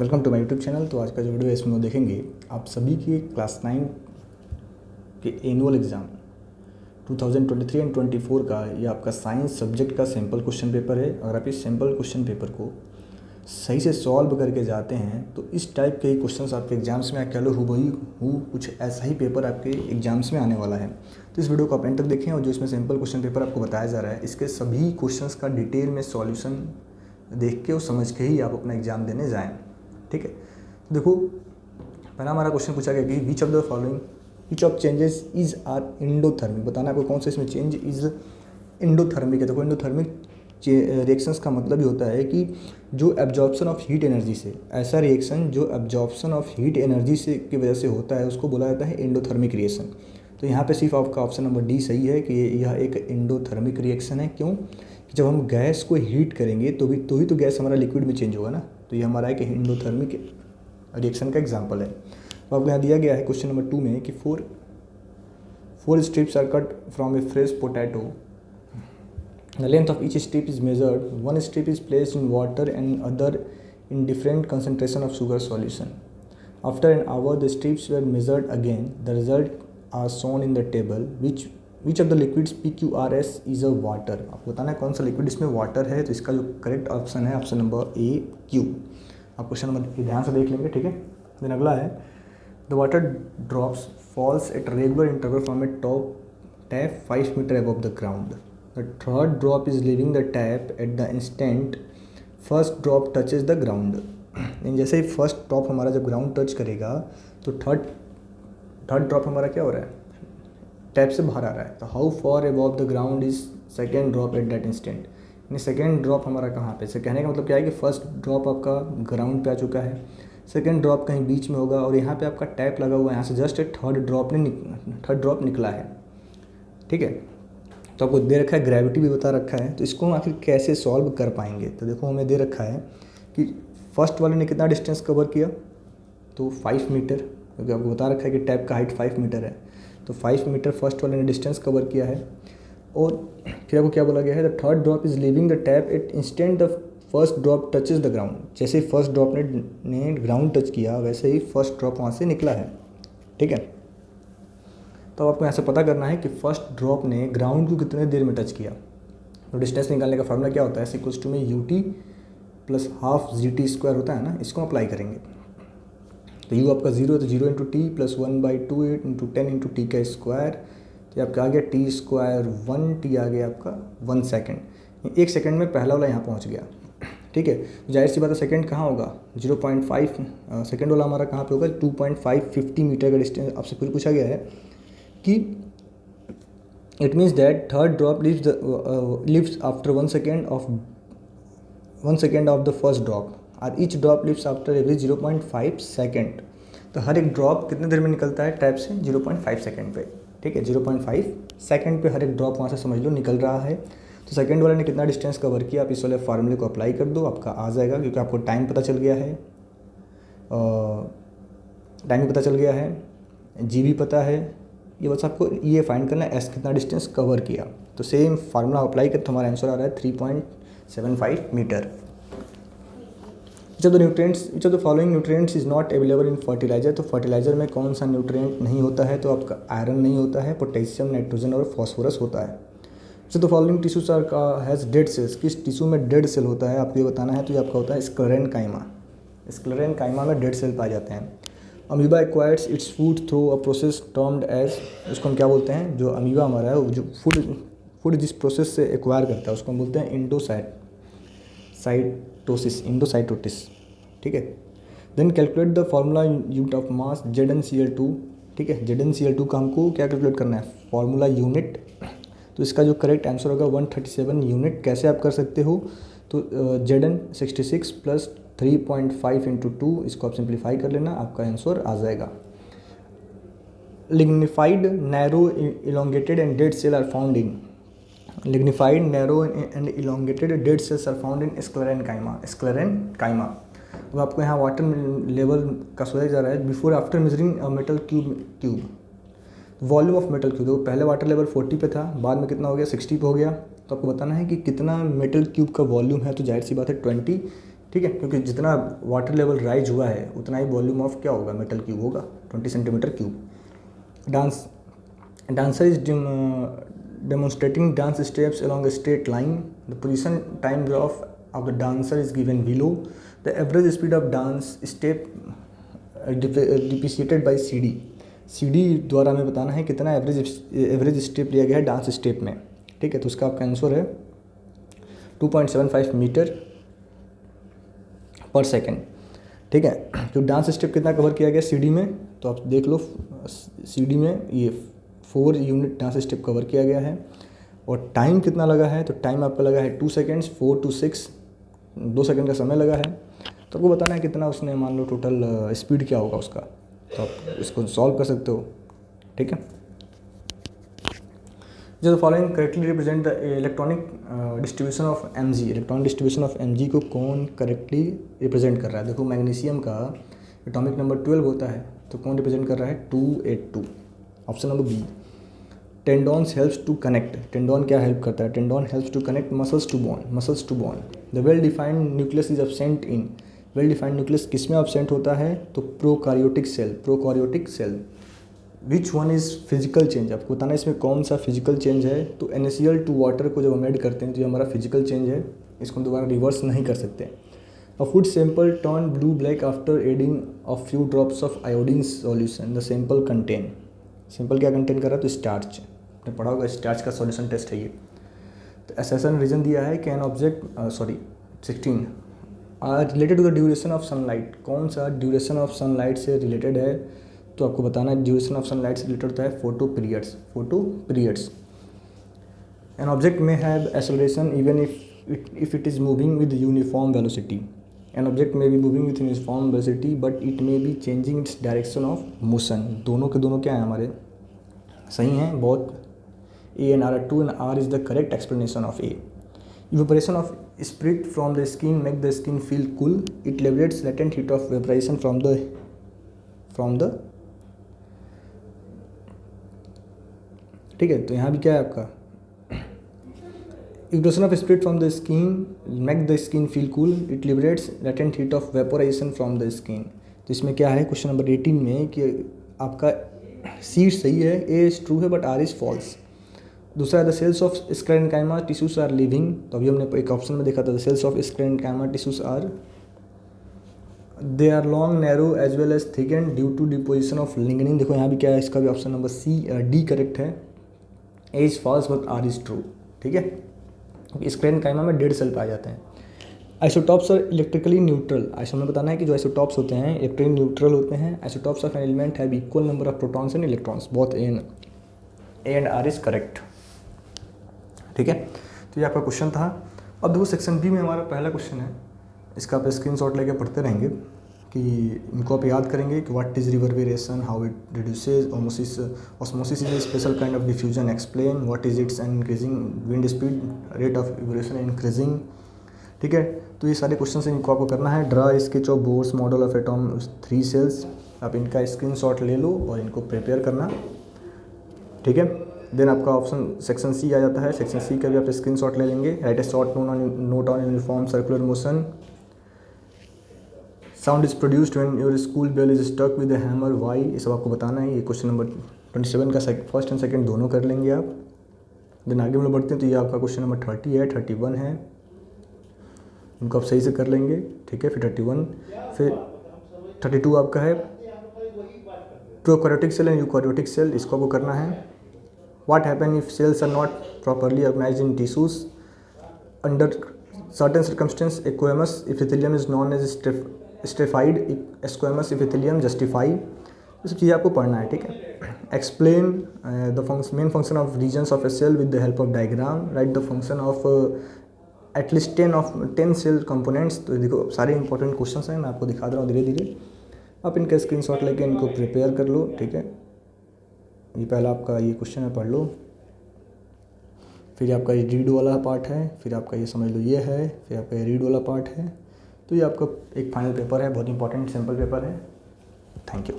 Welcome to my YouTube channel. तो आज का जो वीडियो है इसमें वो देखेंगे आप सभी के क्लास 9 के एनुअल एग्ज़ाम 2023 एंड 24 का ये आपका साइंस सब्जेक्ट का सैम्पल क्वेश्चन पेपर है। अगर आप इस सैम्पल क्वेश्चन पेपर को सही से सॉल्व करके जाते हैं तो इस टाइप के ही क्वेश्चंस आपके एग्जाम्स में कह लो हूबहू कुछ ऐसा ही पेपर आपके एग्जाम्स में आने वाला है। तो इस वीडियो को आप एंड तक देखें और जो इसमें सैम्पल क्वेश्चन पेपर आपको बताया जा रहा है इसके सभी क्वेश्चंस का डिटेल में सॉल्यूशन देख के और समझ के ही आप अपना एग्ज़ाम देने जाएँ। ठीक है, तो देखो पहला हमारा क्वेश्चन पूछा गया कि which of changes is are endothermic. बताना आपको कौन सा इसमें चेंज इज इंडोथर्मिक है। देखो इंडोथर्मिक रिएक्शंस का मतलब ही होता है कि जो एब्जॉर्प्शन ऑफ हीट एनर्जी से, ऐसा रिएक्शन जो एब्जॉर्प्शन ऑफ हीट एनर्जी से की वजह से होता है उसको बोला जाता है इंडोथर्मिक रिएक्शन। तो यहाँ पे सिर्फ आपका ऑप्शन नंबर डी सही है कि यह एक इंडोथर्मिक रिएक्शन है। क्यों? कि जब हम गैस को हीट करेंगे तो ही तो गैस हमारा लिक्विड में चेंज होगा ना। तो ये हमारा एक इंडोथर्मिक रिएक्शन का एग्जांपल है। तो आपको यहाँ दिया गया है क्वेश्चन नंबर 2 में कि four strips are cut from a fresh potato. The length of each strip is measured, one strip is placed in water and other in different concentration of sugar solution. After an hour the strips were measured again, the result are shown in the table. Which of the liquids PQRS is a water. आपको बताना है कौन सा liquid इसमें water है। तो इसका जो करेक्ट ऑप्शन है ऑप्शन नंबर ए क्यू। आप क्वेश्चन नंबर ध्यान से देख लेंगे। ठीक है, देन अगला है the water drops falls at regular interval from a top tap 5 metre above the ground. The third drop is leaving the tap at the instant first drop touches the ground. जैसे ही first drop हमारा जब ground touch करेगा तो third drop हमारा क्या हो रहा है, टैप से बाहर आ रहा है। तो how for above the ground is second drop at that instant. यानी सेकेंड ड्रॉप हमारा कहाँ पे, से कहने का मतलब क्या है कि फर्स्ट ड्रॉप आपका ग्राउंड पे आ चुका है, सेकेंड ड्रॉप कहीं बीच में होगा और यहाँ पे आपका टैप लगा हुआ है, यहाँ से जस्ट थर्ड ड्रॉप निकला है। ठीक है, तो आपको दे रखा है, ग्रेविटी भी बता रखा है। तो इसको हम आखिर कैसे सॉल्व कर पाएंगे। तो देखो हमें दे रखा है कि फर्स्ट वाले ने कितना डिस्टेंस कवर किया, तो 5 मीटर, क्योंकि आपको बता रखा है कि टैप का हाइट 5 मीटर है। तो 5 मीटर फर्स्ट वाले ने डिस्टेंस कवर किया है। और फिर आपको क्या बोला गया है, the third drop is leaving the tap at instant the first drop touches the ground. जैसे ही फर्स्ट ड्रॉप ने ग्राउंड टच किया वैसे ही फर्स्ट ड्रॉप वहाँ से निकला है। ठीक है, तो आपको यहाँ से पता करना है कि फर्स्ट ड्रॉप ने ग्राउंड को कितने देर में टच किया। तो डिस्टेंस निकालने का फार्मूला क्या होता है, इक्वल्स टू में UT प्लस हाफ GT² होता है ना, इसको अप्लाई करेंगे। तो U आपका 0 है तो 0 × T प्लस 1/2 × 10 × T का स्क्वायर। तो आपका आ गया T² 1, T आ गया आपका 1 सेकेंड। 1 सेकेंड में पहला वाला यहाँ पहुँच गया। ठीक है, जाहिर सी बात है सेकेंड कहाँ होगा, 0.5 सेकेंड वाला हमारा कहाँ पे होगा, 2.550 मीटर का डिस्टेंस आपसे फिर पूछा गया है कि it means that third drop leaves after 1 second of the first drop और each drop leaves after average 0.5 second. तो हर एक ड्रॉप कितने देर में निकलता है टैप से, 0.5 सेकेंड पे। ठीक है, 0.5 सेकेंड पे हर एक ड्रॉप वहाँ से समझ लो निकल रहा है। तो सेकेंड वाले ने कितना डिस्टेंस कवर किया, आप इस वाले फार्मूले को अप्लाई कर दो, आपका आ जाएगा। क्योंकि आपको टाइम पता चल गया है, टाइम भी पता चल गया है, जी भी पता है, ये बस आपको ये फाइंड करना है एस कितना डिस्टेंस कवर किया। तो सेम फार्मूला अप्लाई कर तो हमारा आंसर आ रहा है 3.75 metre. Which of the following nutrients is not available in fertiliser. तो फर्टिलाइजर में कौन सा न्यूट्रिएंट नहीं होता है, तो आपका आयरन नहीं होता है, पोटेशियम, नाइट्रोजन और फॉस्फोरस होता है। Which of the following tissues are has dead cells. किस टिश्यू में डेड सेल होता है आपको ये बताना है। तो ये आपका होता है स्क्लेरेनकाइमा। स्क्लेरेनकाइमा में डेड सेल पाए जाते हैं। Amoeba acquires its food through a process termed as, उसको हम क्या बोलते हैं, जो अमीबा हमारा है जो फूड जिस प्रोसेस से एक्वायर करता है उसको हम बोलते हैं इंडोसाइटोसिस। ठीक है, then calculate the formula unit of mass ZnCl2। ठीक है, ZnCl2 का हमको क्या कैलकुलेट करना है, फार्मूला यूनिट। तो इसका जो करेक्ट आंसर होगा 137 यूनिट। कैसे आप कर सकते हो, तो Zn 66 प्लस 3.5 × 2, इसको आप सिंप्लीफाई कर लेना, आपका आंसर आ जाएगा। Lignified narrow elongated and dead cell are found in. Lignified narrow and elongated dead cells are found in sclerenchyma. अब आपको यहाँ वाटर लेवल का सोचा जा रहा है before after measuring metal cube volume of metal cube. तो पहले वाटर लेवल 40 पे था, बाद में कितना हो गया, 60 पे हो गया। तो आपको बताना है कि कितना मेटल क्यूब का वॉल्यूम है। तो जाहिर सी बात है 20 ठीक है, क्योंकि जितना वाटर लेवल राइज हुआ है उतना ही वॉल्यूम ऑफ क्या होगा, मेटल क्यूब होगा, 20 centimetre cube. Dancer is demonstrating dance steps along a straight line. The position time graph of the dancer is given below. The average speed of dance step depreciated by CD. CD द्वारा हमें बताना है कितना average step लिया गया है dance step में। ठीक है, तो उसका आपका आंसर है 2.75 मीटर पर सेकेंड। ठीक है, तो डांस स्टेप कितना कवर किया गया CD में, तो आप देख लो CD में ये 4 यूनिट डांस स्टेप कवर किया गया है। और टाइम कितना लगा है, तो टाइम आपका लगा है 2 सेकेंड्स, 4 to 6, 2 सेकेंड का समय लगा है। तो आपको बताना है कितना उसने, मान लो टोटल स्पीड क्या होगा उसका, तो आप इसको सॉल्व कर सकते हो। ठीक है, जो following correctly represent the electronic distribution of Mg। Electronic distribution of Mg को कौन करेक्टली रिप्रेजेंट कर रहा है? देखो मैग्नीशियम का एटॉमिक नंबर 12 होता है, तो कौन रिप्रेजेंट कर रहा है? 282। Option number B. Tendons helps to connect. Tendon क्या हेल्प करता है? Tendon helps to connect muscles to bone. The well defined nucleus is absent in. Well defined nucleus किस में एब्सेंट होता है? तो prokaryotic cell. Which one is physical change? आपको बताना है इसमें कौन सा फिजिकल चेंज है। तो NaCl टू वाटर को जब हम ऐड करते हैं तो ये हमारा फिजिकल चेंज है, इसको हम दोबारा रिवर्स नहीं कर सकते। अ food sample turn blue black after adding a few drops of iodine solution. The sample contain. Sample क्या कंटेन कर रहा है? तो स्टार्च। आपने पढ़ा होगा, स्टार्च का सॉल्यूशन टेस्ट है ये। तो एसेसन रीजन दिया है कि an object 16 are related to the duration of sunlight. कौन सा ड्यूरेशन ऑफ सनलाइट से रिलेटेड है? तो आपको बताना है ड्यूरेशन ऑफ सनलाइट से रिलेटेड होता है photoperiods. An object may have acceleration even if it is moving with uniform velocity. An object may be moving with uniform velocity but it may be changing its direction of motion. दोनों के दोनों क्या है हमारे? सही हैं बहुत। A and R are 2 and R is the correct explanation of A. Evaporation of spirit from the skin make the skin feel cool. It liberates latent heat of vaporization from the ठीक है, तो यहाँ भी क्या है आपका? Evaporation of spirit from the skin make the skin feel cool. It liberates latent heat of vaporization from the skin. तो इसमें क्या है क्वेश्चन नंबर 18 में कि आपका C सही है, A is true है बट R is false। दूसरा the cells of sclerenchyma tissues are living. तो अभी हमने एक ऑप्शन में देखा था the cells of sclerenchyma tissues are they are long narrow as well as thick and due to deposition of lignin. देखो यहाँ भी क्या है, इसका भी ऑप्शन नंबर D करेक्ट है। A is false but R is true. ठीक है, क्योंकि स्क्लेरेन्काइमा में 1.5 सेल पाए जाते हैं। Isotopes are electrically neutral. हमें बताना है कि जो आइसोटॉप्स होते हैं इलेक्ट्रिकली न्यूट्रल होते हैं। Isotopes of an element have equal number of protons and electrons. Both A and R is correct. ठीक है, तो ये आपका क्वेश्चन था। अब देखो सेक्शन बी में हमारा पहला क्वेश्चन है, इसका आप स्क्रीनशॉट लेके पढ़ते रहेंगे कि इनको आप याद करेंगे कि what is reverberation, how it reduces osmosis is a special kind of diffusion, explain what is it's increasing wind speed, rate of evolution increasing. ठीक है, तो ये सारे क्वेश्चन इनको आपको करना है। Draw sketch of Bohr's model of atom 3 shells. आप इनका स्क्रीनशॉट ले लो और इनको प्रिपेयर करना। ठीक है, देन आपका ऑप्शन सेक्शन सी आ जाता है। सेक्शन सी का भी आप स्क्रीनशॉट ले लेंगे। Write a short note on uniform circular motion. Sound is produced when your school bell is stuck with a hammer, why? ये सब आपको बताना है। ये क्वेश्चन नंबर 27 का फर्स्ट एंड सेकंड दोनों कर लेंगे आप। देन आगे हम लोग बढ़ते हैं, तो ये आपका क्वेश्चन नंबर 30 है, 31 है, इनको आप सही से कर लेंगे। ठीक है, फिर 31, फिर 32 आपका है prokaryotic cell and eukaryotic cell, इसको आपको करना है। What happen if cells are not properly organized in tissues? Under certain circumstances, aqueous epithelium is known as stratified squamous epithelium justify। ये सब चीज़ें आपको पढ़ना है। ठीक है, explain the main function of regions of a cell with the help of diagram. Write the function of at least 10 cell components. तो देखो सारे इंपॉर्टेंट क्वेश्चन हैं, मैं आपको दिखा रहा हूँ धीरे धीरे। आप इनका स्क्रीनशॉट लेके इनको प्रिपेयर कर लो। ठीक है, ये पहला आपका ये क्वेश्चन है, पढ़ लो। फिर आपका ये रीड वाला पार्ट है, फिर आपका ये समझ लो ये है, फिर आपका ये रीड वाला पार्ट है। तो ये आपका एक फाइनल पेपर है, बहुत इंपॉर्टेंट सैम्पल पेपर है। Thank you.